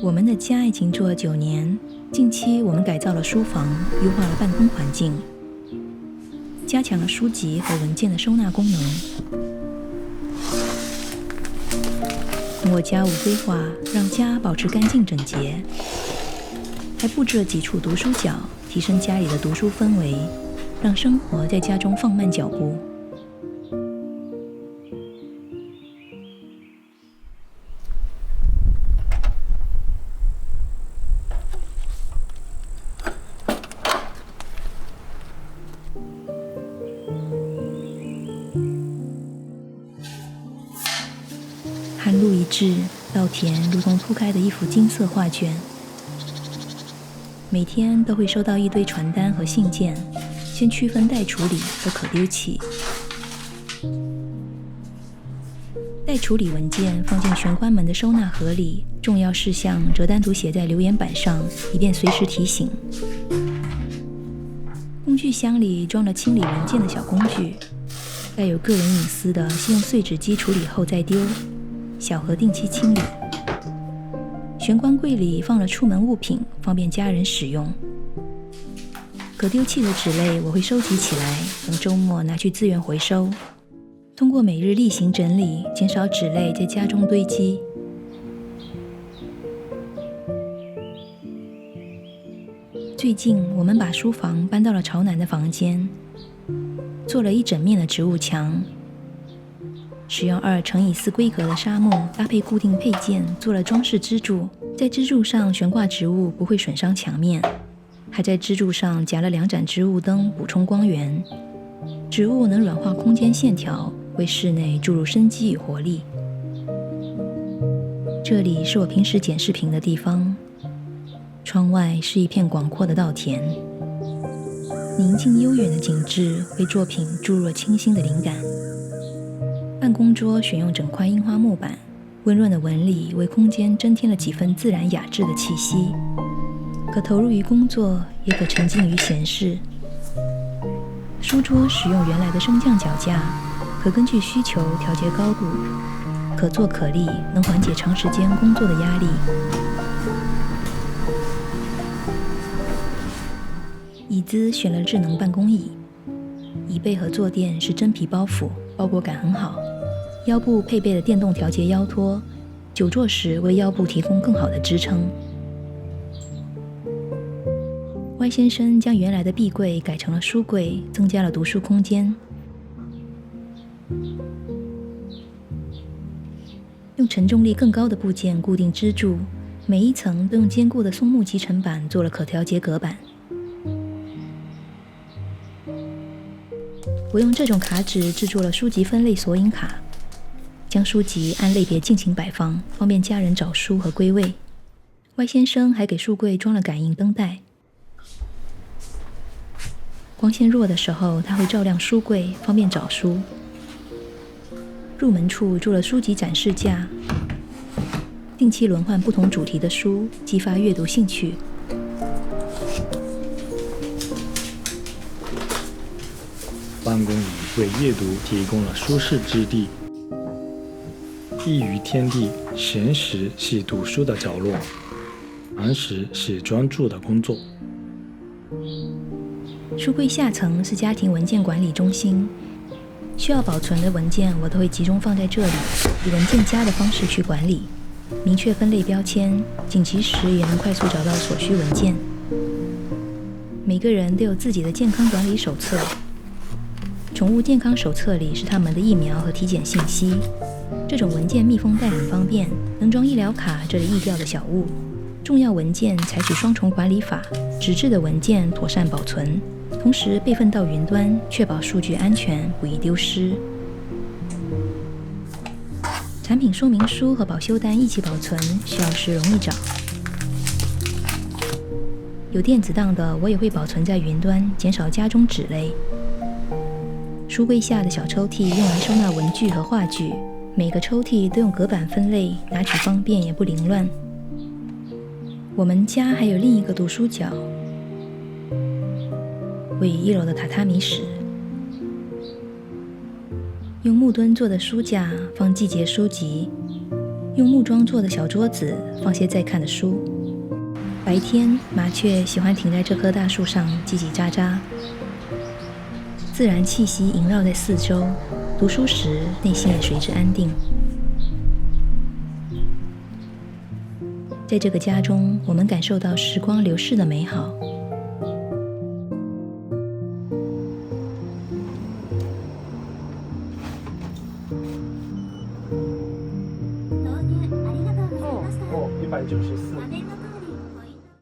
我们的家已经住了9年，近期我们改造了书房，优化了办公环境，加强了书籍和文件的收纳功能。通过家务规划，让家保持干净整洁，还布置了几处读书角，提升家里的读书氛围，让生活在家中放慢脚步。寒露一至，稻田如同铺开的一幅金色画卷。每天都会收到一堆传单和信件，先区分待处理和可丢弃。待处理文件放进玄关门的收纳盒里，重要事项则单独写在留言板上，以便随时提醒。工具箱里装了清理文件的小工具，带有个人隐私的先用碎纸机处理后再丢，小盒定期清理。玄关柜里放了出门物品，方便家人使用。可丢弃的纸类我会收集起来，等周末拿去资源回收。通过每日例行整理，减少纸类在家中堆积。最近我们把书房搬到了朝南的房间，做了一整面的植物墙，使用2×4规格的纱木搭配固定配件做了装饰支柱，在支柱上悬挂植物不会损伤墙面，还在支柱上夹了2盏植物灯补充光源。植物能软化空间线条，为室内注入生机与活力。这里是我平时剪视频的地方，窗外是一片广阔的稻田，宁静悠远的景致为作品注入了清新的灵感。办公桌选用整块樱花木板，温润的纹理为空间增添了几分自然雅致的气息，可投入于工作，也可沉浸于闲适。书桌使用原来的升降脚架，可根据需求调节高度，可坐可立，能缓解长时间工作的压力。椅子选了智能办公椅，椅背和坐垫是真皮包覆，包裹感很好。腰部配备了电动调节腰托，久坐时为腰部提供更好的支撑。Y 先生将原来的壁柜改成了书柜，增加了读书空间。用承重力更高的部件固定支柱，每一层都用坚固的松木集成板做了可调节隔板。我用这种卡纸制作了书籍分类索引卡，将书籍按类别进行摆放，方便家人找书和归位。Y 先生还给书柜装了感应灯带，光线弱的时候，它会照亮书柜，方便找书。入门处做了书籍展示架，定期轮换不同主题的书，激发阅读兴趣。办公椅为阅读提供了舒适之地，一隅天地，闲时是读书的角落，忙时是专注的工作。书柜下层是家庭文件管理中心，需要保存的文件我都会集中放在这里，以文件夹的方式去管理，明确分类标签，紧急时也能快速找到所需文件。每个人都有自己的健康管理手册，宠物健康手册里是他们的疫苗和体检信息，这种文件密封袋很方便，能装医疗卡这类易掉的小物。重要文件采取双重管理法，纸质的文件妥善保存，同时备份到云端，确保数据安全，不易丢失。产品说明书和保修单一起保存，需要时容易找。有电子档的我也会保存在云端，减少家中纸类。书柜下的小抽屉用来收纳文具和画具，每个抽屉都用隔板分类，拿取方便也不凌乱。我们家还有另一个读书角，位于1楼的榻榻米室，用木墩做的书架放季节书籍，用木桩做的小桌子放些在看的书。白天，麻雀喜欢停在这棵大树上叽叽喳喳，自然气息萦绕在四周，读书时内心也随之安定。在这个家中，我们感受到时光流逝的美好。194。